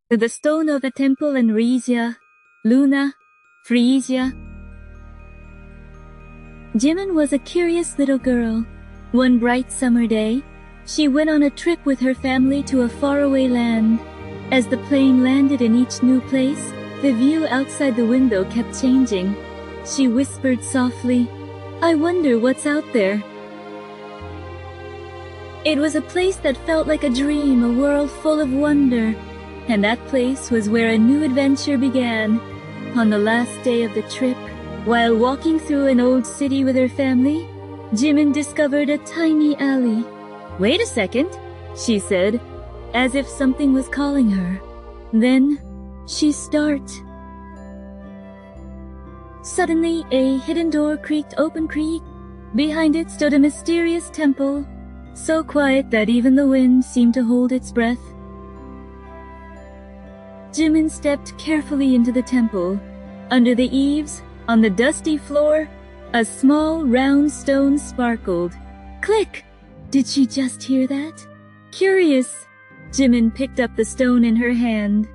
The stone of the temple in Reisia, Luna, Freisia. Jimin was a curious little girl. One bright summer day, she went on a trip with her family to a faraway land. As the plane landed in each new place, the view outside the window kept changing. She whispered softly, "I wonder what's out there." It was a place that felt like a dream, a world full of wonder. And that place was where a new adventure began. On the last day of the trip, while walking through an old city with her family, Jimin discovered a tiny alley. "Wait a second," she said, as if something was calling her. Then she started. Suddenly, a hidden door creaked open. Behind it stood a mysterious temple, so quiet that even the wind seemed to hold its breath. Jimin stepped carefully into the temple. Under the eaves, on the dusty floor, a small round stone sparkled. Click! Did she just hear that? Curious, Jimin picked up the stone in her hand.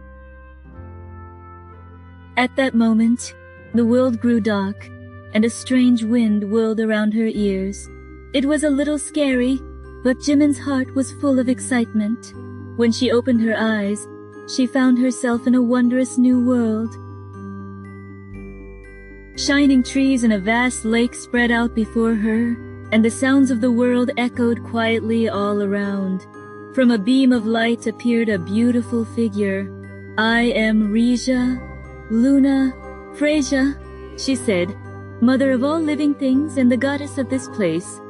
At that moment, the world grew dark, and a strange wind whirled around her ears. It was a little scary, but Jimin's heart was full of excitement. When she opened her eyes, she found herself in a wondrous new world. Shining trees and a vast lake spread out before her, and the sounds of the world echoed quietly all around. From a beam of light appeared a beautiful figure. "I am Reisia, Luna, Freisia," she said, "mother of all living things and the goddess of this place."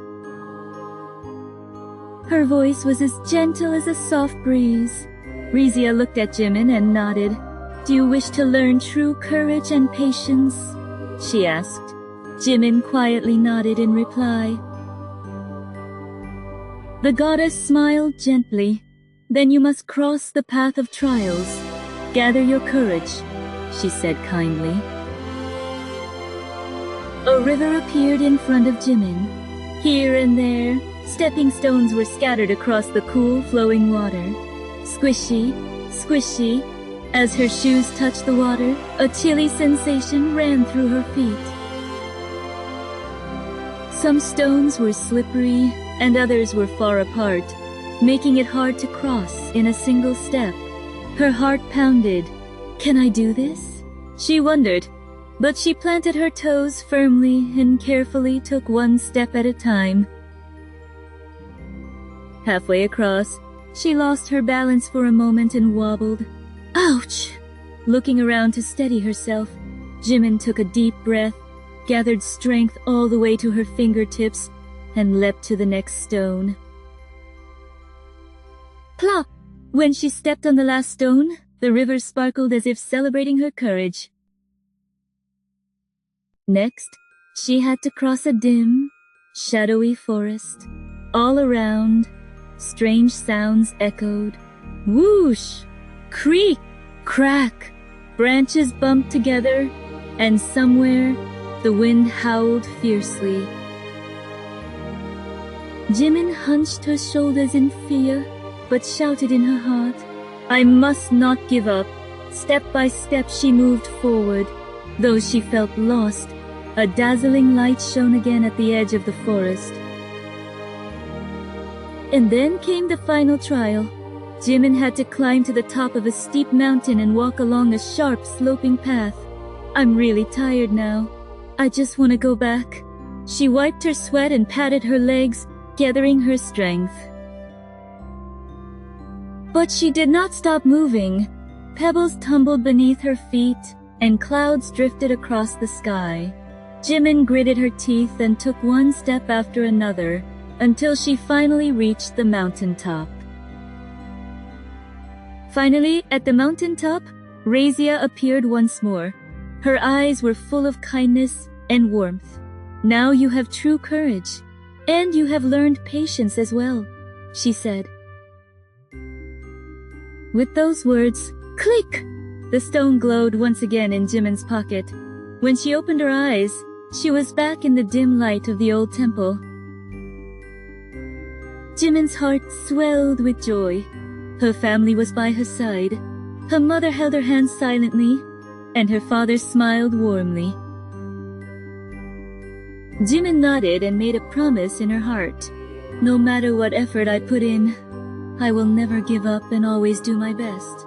Her voice was as gentle as a soft breeze. Reisia looked at Jimin and nodded. "Do you wish to learn true courage and patience?" she asked. Jimin quietly nodded in reply. The goddess smiled gently. "Then you must cross the path of trials. Gather your courage," she said kindly. A river appeared in front of Jimin. Here and there, stepping stones were scattered across the cool, flowing water. Squishy, squishy, as her shoes touched the water, a chilly sensation ran through her feet. Some stones were slippery, and others were far apart, making it hard to cross in a single step. Her heart pounded. "Can I do this?" she wondered, but she planted her toes firmly and carefully took one step at a time. Halfway across, she lost her balance for a moment and wobbled. Ouch! Looking around to steady herself, Jimin took a deep breath, gathered strength all the way to her fingertips, and leapt to the next stone. Plop! When she stepped on the last stone, the river sparkled as if celebrating her courage. Next, she had to cross a dim, shadowy forest. All around, strange sounds echoed. Whoosh! Creak! Crack! Branches bumped together, and somewhere, the wind howled fiercely. Jimin hunched her shoulders in fear, but shouted in her heart, "I must not give up." Step by step she moved forward. Though she felt lost, a dazzling light shone again at the edge of the forest. And then came the final trial. Jimin had to climb to the top of a steep mountain and walk along a sharp, sloping path. "I'm really tired now. I just want to go back." She wiped her sweat and patted her legs, gathering her strength. But she did not stop moving. Pebbles tumbled beneath her feet, and clouds drifted across the sky. Jimin gritted her teeth and took one step after another, until she finally reached the mountaintop. Finally, at the mountaintop, Reisia appeared once more. Her eyes were full of kindness and warmth. "Now you have true courage, and you have learned patience as well," she said. With those words, click! The stone glowed once again in Jimin's pocket. When she opened her eyes, she was back in the dim light of the old temple. Jimin's heart swelled with joy. Her family was by her side. Her mother held her hand silently, and her father smiled warmly. Jimin nodded and made a promise in her heart. No matter what effort I put in, I will never give up and always do my best.